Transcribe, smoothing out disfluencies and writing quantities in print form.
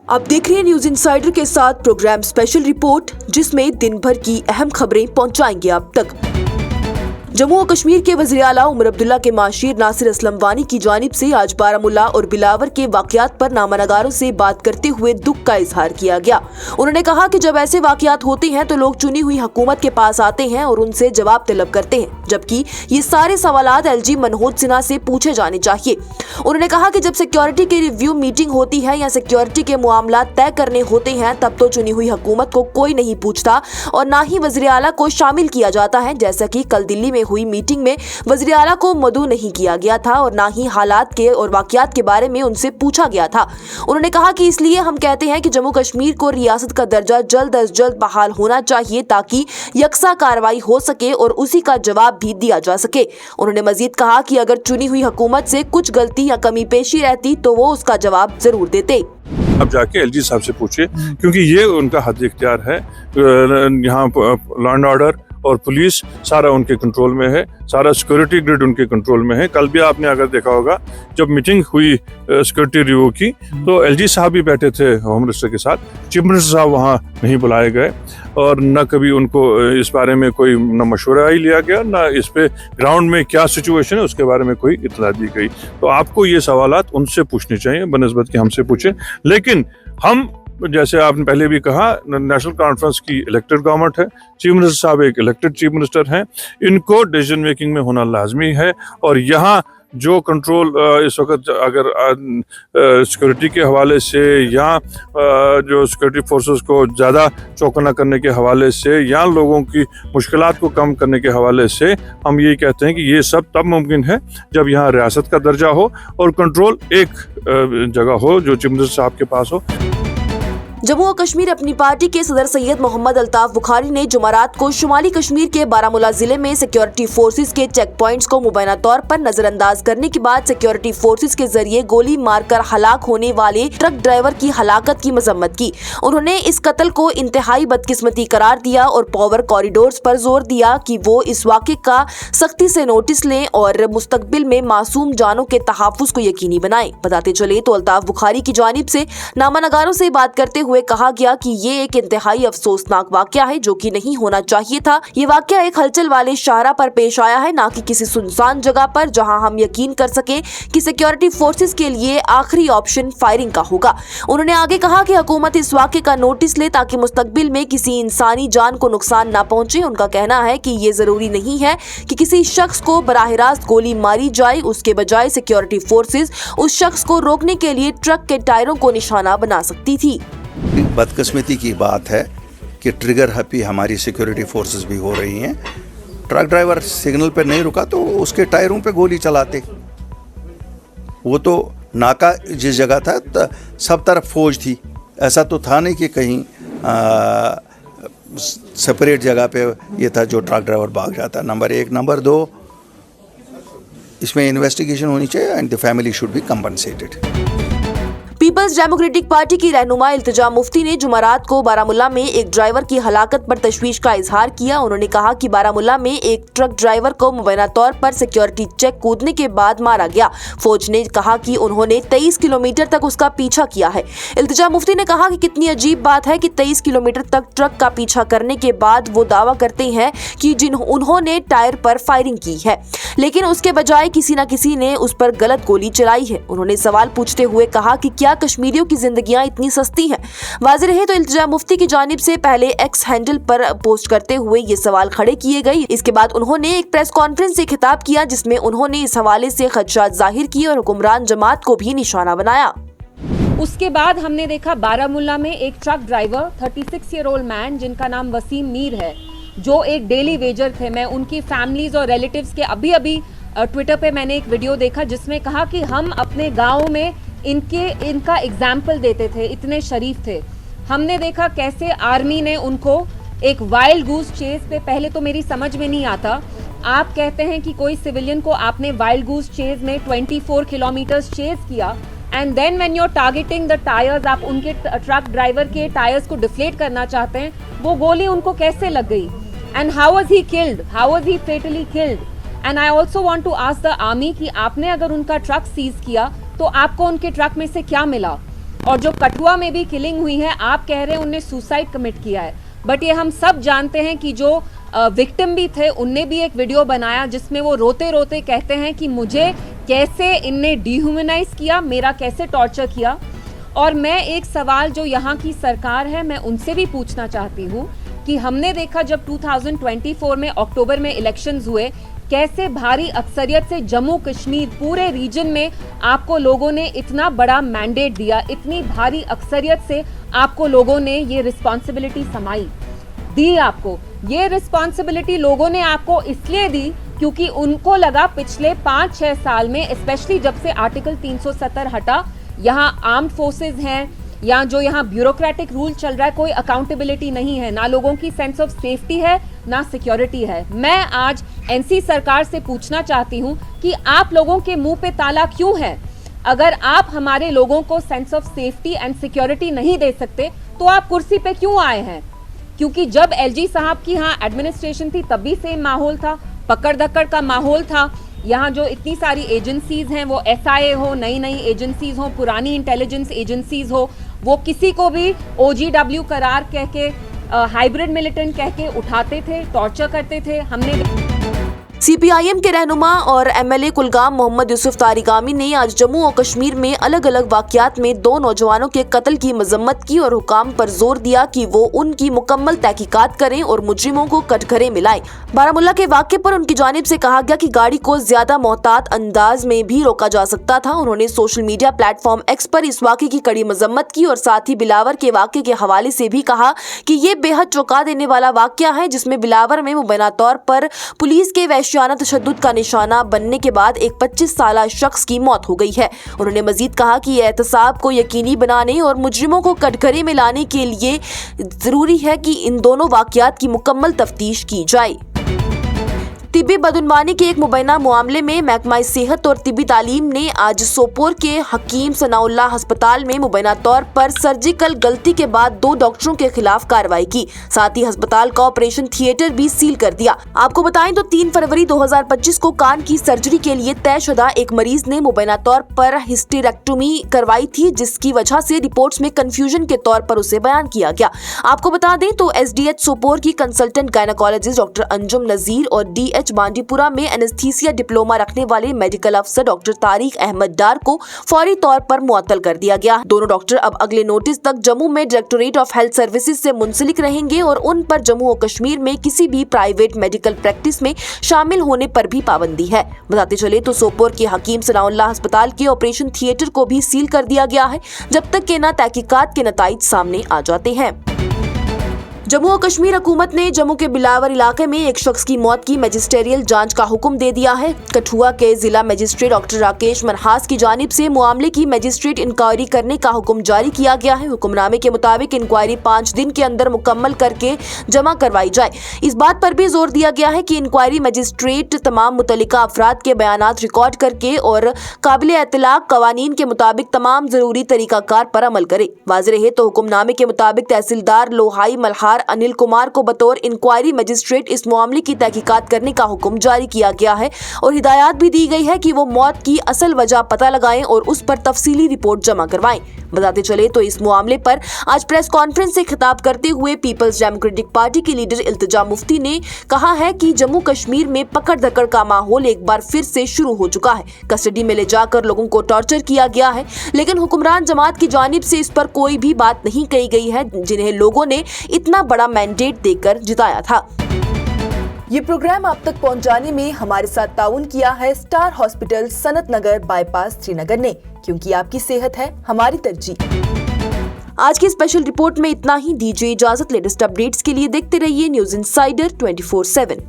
आप देख रहे हैं न्यूज इनसाइडर के साथ प्रोग्राम स्पेशल रिपोर्ट, जिसमें दिन भर की अहम खबरें पहुंचाएंगे आप तक। जम्मू और कश्मीर के वज़ीर आला उमर अब्दुल्ला के माशीर नासिर असलम वानी की जानिब से आज बारामुल्ला और बिलावर के वाकयात पर नामानगारों से बात करते हुए दुख का इजहार किया गया। उन्होंने कहा कि जब ऐसे वाकयात होते हैं तो लोग चुनी हुई हुकूमत के पास आते हैं और उनसे जवाब तलब करते हैं, जबकि ये सारे सवालात एलजी मनोज सिन्हा से पूछे जाने चाहिए। उन्होंने कहा कि जब सिक्योरिटी की रिव्यू मीटिंग होती है या सिक्योरिटी के मामला तय करने होते हैं तब तो चुनी हुई हुकूमत को कोई नहीं पूछता और न ही वज़ीर आला को शामिल किया जाता है, जैसा कि कल दिल्ली में हुई मीटिंग में वज़ीर आला को मदऊ नहीं किया गया था और ना ही हालात के और वाकयात के बारे में उनसे पूछा गया था। उन्होंने कहा कि इसलिए हम कहते हैं कि जम्मू कश्मीर को रियासत का दर्जा जल्द अज जल्द बहाल होना चाहिए ताकि यकसा कार्रवाई हो सके और उसी का जवाब भी दिया जा सके। उन्होंने मजीद कहा कि अगर चुनी हुई हुकूमत से कुछ गलती या कमी पेशी रहती तो वो उसका जवाब जरूर देते। अब जाके एलजी साहब से पूछे, क्योंकि ये उनका हद इख्तियार है। यहाँ लॉ एंड ऑर्डर और पुलिस सारा उनके कंट्रोल में है, सारा सिक्योरिटी ग्रिड उनके कंट्रोल में है। कल भी आपने अगर देखा होगा जब मीटिंग हुई सिक्योरिटी रिव्यू की तो एलजी साहब भी बैठे थे होम मिनिस्टर के साथ, चीफ मिनिस्टर साहब वहाँ नहीं बुलाए गए और न कभी उनको इस बारे में कोई न मशवरा ही लिया गया, न इस पे ग्राउंड में क्या सिचुएशन है उसके बारे में कोई इतला दी गई। तो आपको ये सवालात उनसे पूछने चाहिए बनस्बत कि हमसे पूछे। लेकिन हम, जैसे आपने पहले भी कहा, नेशनल कॉन्फ्रेंस की इलेक्टेड गवर्नमेंट है, चीफ मिनिस्टर साहब एक इलेक्टेड चीफ मिनिस्टर हैं, इनको डिसीजन मेकिंग में होना लाजमी है। और यहाँ जो कंट्रोल इस वक्त अगर सिक्योरिटी के हवाले से या जो सिक्योरिटी फोर्सेस को ज़्यादा चौकन्ना करने के हवाले से या लोगों की मुश्किलात को कम करने के हवाले से, हम यही कहते हैं कि ये सब तब मुमकिन है जब यहाँ रियासत का दर्जा हो और कंट्रोल एक जगह हो जो चीफ मिनिस्टर साहब के पास हो। जम्मू और कश्मीर अपनी पार्टी के सदर सैयद मोहम्मद अल्ताफ बुखारी ने जुमेरात को शुमाली कश्मीर के बारामुल्ला जिले में सिक्योरिटी फोर्सेस के चेक पॉइंट्स को मुबैना तौर पर नजरअंदाज करने के बाद सिक्योरिटी फोर्सेस के जरिए गोली मारकर हलाक होने वाले ट्रक ड्राइवर की हलाकत की मजम्मत की। उन्होंने इस कत्ल को इंतहाई बदकिस्मती करार दिया और पावर कॉरिडोर्स पर जोर दिया कि वो इस वाक़े का सख्ती से नोटिस लें और मुस्तकबिल में मासूम जानों के तहफ़्फ़ुज़ को यकीनी बनाएं। बताते चले तो अल्ताफ बुखारी की जानिब से नामानगारों से बात करते हुए कहा गया कि ये एक इंतहाई अफसोसनाक वाकया है जो कि नहीं होना चाहिए था। ये वाकया एक हलचल वाले शाहरा पर पेश आया है, ना कि किसी सुनसान जगह पर जहां हम यकीन कर सके कि सिक्योरिटी फोर्सेस के लिए आखिरी ऑप्शन फायरिंग का होगा। उन्होंने आगे कहा कि हुकूमत इस वाकये का नोटिस ले ताकि मुस्तकबिल में किसी इंसानी जान को नुकसान न पहुंचे। उनका कहना है कि ये जरूरी नहीं है कि किसी शख्स को बराह रास्त गोली मारी जाए, उसके बजाय सिक्योरिटी फोर्सेस उस शख्स को रोकने के लिए ट्रक के टायरों को निशाना बना सकती थी। बदकिस्मती की बात है कि ट्रिगर हैप्पी हमारी सिक्योरिटी फोर्सेस भी हो रही हैं। ट्रक ड्राइवर सिग्नल पे नहीं रुका तो उसके टायरों पे गोली चलाते। वो तो नाका जिस जगह था सब तरफ फौज थी, ऐसा तो था नहीं कि कहीं सेपरेट जगह पे ये था जो ट्रक ड्राइवर भाग जाता। नंबर एक। नंबर दो, इसमें इन्वेस्टिगेशन होनी चाहिए and the family should be compensated. People's Democratic Party की रहनुमा इल्तिजा मुफ्ती ने जुमेरात को बारामुल्ला में एक ड्राइवर की हलाकत पर तशवीश का इजहार किया। उन्होंने कहा कि बारामुल्ला में एक ट्रक ड्राइवर को मुबैना तौर पर सिक्योरिटी चेक कूदने के बाद मारा गया। फौज ने कहा कि उन्होंने 23 किलोमीटर तक उसका पीछा किया है। इल्तिजा मुफ्ती ने कहा कि कितनी अजीब बात है कि 23 किलोमीटर तक ट्रक का पीछा करने के बाद वो दावा करते हैं कि उन्होंने टायर पर फायरिंग की है, लेकिन उसके बजाय किसी न किसी ने उस पर गलत गोली चलाई है। उन्होंने सवाल पूछते हुए कहा कि क्या कश्मीरियों की जिंदगियां इतनी सस्ती हैं? वाज़ेह रहे तो इल्तिजा मुफ्ती की जानिब से पहले एक्स हैंडल पर पोस्ट करते हुए ये सवाल खड़े किए गए। इसके बाद उन्होंने एक प्रेस कॉन्फ्रेंस से खिताब किया जिसमें उन्होंने इस हवाले से खदशात जाहिर किए और हुक्मरान जमात को भी निशाना बनाया। उसके बाद हमने देखा बारामुल्ला में एक truck driver 36 year old man जिनका नाम वसीम मीर है, जो एक डेली वेजर थे। मैं उनकी फैमिलीज और रिलेटिव्स के अभी ट्विटर पे मैंने एक वीडियो देखा जिसमें कहा कि हम अपने गाँव में इनका एग्जाम्पल देते थे, इतने शरीफ थे। हमने देखा कैसे आर्मी ने उनको एक वाइल्ड गूस चेज पे, पहले तो मेरी समझ में नहीं आता, आप कहते हैं कि कोई सिविलियन को आपने वाइल्ड गूस चेज में 24 किलोमीटर्स चेज किया and then when you are targeting the tyres, आप उनके ट्रक ड्राइवर के टायर्स को डिफ्लेट करना चाहते हैं, वो गोली उनको कैसे लग गई and how was he killed, how was he fatally killed. And I also want to ask the army कि आपने अगर उनका ट्रक सीज किया तो आपको उनके ट्रक में से क्या मिला और जो कठुआ में भी किलिंग हुई है, आप कह रहे हैं उनने सुसाइड कमिट किया है, बट ये हम सब जानते हैं कि जो विक्टिम भी थे उनने भी एक वीडियो बनाया जिसमें वो रोते रोते कहते हैं कि मुझे कैसे इनने डिह्यूमनाइज किया, मेरा कैसे टॉर्चर किया। और मैं एक सवाल जो यहाँ की सरकार है मैं उनसे भी पूछना चाहती हूँ कि हमने देखा जब 2024 में अक्टूबर में इलेक्शंस हुए, कैसे भारी अक्सरियत से जम्मू कश्मीर पूरे रीजन में आपको लोगों ने इतना बड़ा मैंडेट दिया, इतनी भारी अक्सरियत से आपको लोगों ने ये रिस्पॉन्सिबिलिटी समाई दी। आपको ये रिस्पॉन्सिबिलिटी लोगों ने आपको इसलिए दी क्योंकि उनको लगा पिछले 5-6 साल में, स्पेशली जब से आर्टिकल 370 हटा, यहाँ आर्म्ड फोर्सेस हैं या जो यहाँ ब्यूरोक्रेटिक रूल चल रहा है, कोई अकाउंटेबिलिटी नहीं है, ना लोगों की सेंस ऑफ सेफ्टी है, ना सिक्योरिटी है। मैं आज एनसी सरकार से पूछना चाहती हूँ कि आप लोगों के मुंह पे ताला क्यों है? अगर आप हमारे लोगों को sense of safety and security नहीं दे सकते तो आप कुर्सी पे क्यों आए हैं? क्योंकि जब एलजी साहब की यहाँ एडमिनिस्ट्रेशन थी तब भी सेम माहौल था, पकड़ धक्कड़ का माहौल था। यहाँ जो इतनी सारी एजेंसीज हैं, वो एसआईए हो, नई नई एजेंसीज हो, पुरानी इंटेलिजेंस एजेंसीज हो, वो किसी को भी ओजीडब्ल्यू करार कह के, हाइब्रिड मिलिटेंट कह के उठाते थे, टॉर्चर करते थे। हमने सीपीआईएम के रहनुमा और एमएलए कुलगाम मोहम्मद यूसुफ तारिगामी ने आज जम्मू और कश्मीर में अलग अलग वाकयात में 2 नौजवानों के कत्ल की मजम्मत की और हुकाम पर जोर दिया कि वो उनकी मुकम्मल तहकीकात करें और मुजरिमों को कटघरे में लाएं। बारामूला के वाक़े पर उनकी जानिब से कहा गया कि गाड़ी को ज्यादा मोहतात अंदाज में भी रोका जा सकता था। उन्होंने सोशल मीडिया प्लेटफॉर्म एक्स पर इस वाक़े की कड़ी मजम्मत की और साथ ही बिलावर के वाक़े के हवाले से भी कहा कि ये बेहद चौंका देने वाला वाकया है जिसमें बिलावर में मुबैना तौर पर पुलिस के वहशियाना तशद्दुद का निशाना बनने के बाद एक 25 साला शख्स की मौत हो गई है। उन्होंने मजीद कहा कि एहतसाब को यकीनी बनाने और मुजरिमों को कटघरे में लाने के लिए जरूरी है कि इन दोनों वाकयात की मुकम्मल तफ्तीश की जाए। तिब्बी बदउनवानी के एक मुबैना मामले में महकमा सेहत और तिब्बी तालीम ने आज सोपोर के हकीम सनाउल्लाह अस्पताल में मुबैना तौर पर सर्जिकल गलती के बाद 2 डॉक्टरों के खिलाफ कार्रवाई की। साथ ही अस्पताल का ऑपरेशन थिएटर भी सील कर दिया। आपको बताएं तो 3 फरवरी 2025 को कान की सर्जरी के लिए तयशुदा एक मरीज ने मुबैना तौर पर हिस्टेरेक्टोमी करवाई थी, जिसकी वजह से रिपोर्ट्स में कंफ्यूजन के तौर पर उसे बयान किया गया। आपको बता दें तो एसडीएच सोपोर की कंसल्टेंट गायनेकोलॉजिस्ट डॉक्टर अंजुम नजीर और डीएच बांडीपुरा में एनेस्थीसिया डिप्लोमा रखने वाले मेडिकल अफसर डॉक्टर तारिक अहमद डार को फौरी तौर पर मुअत्तल कर दिया गया। दोनों डॉक्टर अब अगले नोटिस तक जम्मू में डायरेक्टोरेट ऑफ हेल्थ सर्विसेज से मुंसलिक रहेंगे और उन पर जम्मू और कश्मीर में किसी भी प्राइवेट मेडिकल प्रैक्टिस में शामिल होने पर भी पाबंदी है। बताते चले तो सोपोर के हकीम सनाउल्लाह अस्पताल के ऑपरेशन थिएटर को भी सील कर दिया गया है जब तक के तहकीकात के नताइज सामने आ जाते हैं। जम्मू और कश्मीर हुकूमत ने जम्मू के बिलावर इलाके में एक शख्स की मौत की मैजिस्ट्रियल जांच का हुक्म दे दिया है। कठुआ के जिला मजिस्ट्रेट डॉक्टर राकेश मनहास की जानिब से मामले की मजिस्ट्रेट इंक्वायरी करने का हुक्म जारी किया गया है। हुक्मनामे के मुताबिक इंक्वायरी 5 दिन के अंदर मुकम्मल करके जमा करवाई जाए। इस बात पर भी जोर दिया गया है कि इंक्वायरी मजिस्ट्रेट तमाम मुतल्लिका अफराद के बयानात रिकॉर्ड करके और काबिल इत्तलाक कवानीन के मुताबिक तमाम जरूरी तरीकाकार पर अमल करे। वाज़ेह रहे तो हुक्मनामे के मुताबिक तहसीलदार लोहाई मल्हार अनिल कुमार को बतौर इंक्वायरी मजिस्ट्रेट इस मामले की तहकीकात करने का हुक्म जारी किया गया है और हिदायत भी दी गई है कि वो मौत की असल वजह पता लगाएं और उस पर तफसीली रिपोर्ट जमा करवाएं। बताते चले तो इस मामले पर आज प्रेस कॉन्फ्रेंस से खिताब करते हुए पीपल्स डेमोक्रेटिक पार्टी के लीडर इल्तिजा मुफ्ती ने कहा है कि जम्मू कश्मीर में पकड़ धक्कड़ का माहौल एक बार फिर से शुरू हो चुका है। कस्टडी में ले जाकर लोगों को टॉर्चर किया गया है, लेकिन हुक्मरान जमात की जानिब से इस पर कोई भी बात नहीं कही गई है, जिन्हें लोगों ने इतना बड़ा मैंडेट देकर जिताया था। ये प्रोग्राम आप तक पहुंचाने में हमारे साथ ताउन किया है स्टार हॉस्पिटल सनत नगर बाईपास श्रीनगर ने, क्योंकि आपकी सेहत है हमारी तरजीह। आज की स्पेशल रिपोर्ट में इतना ही। दीजिए इजाजत। लेटेस्ट अपडेट्स के लिए देखते रहिए न्यूज़ इनसाइडर 24/7।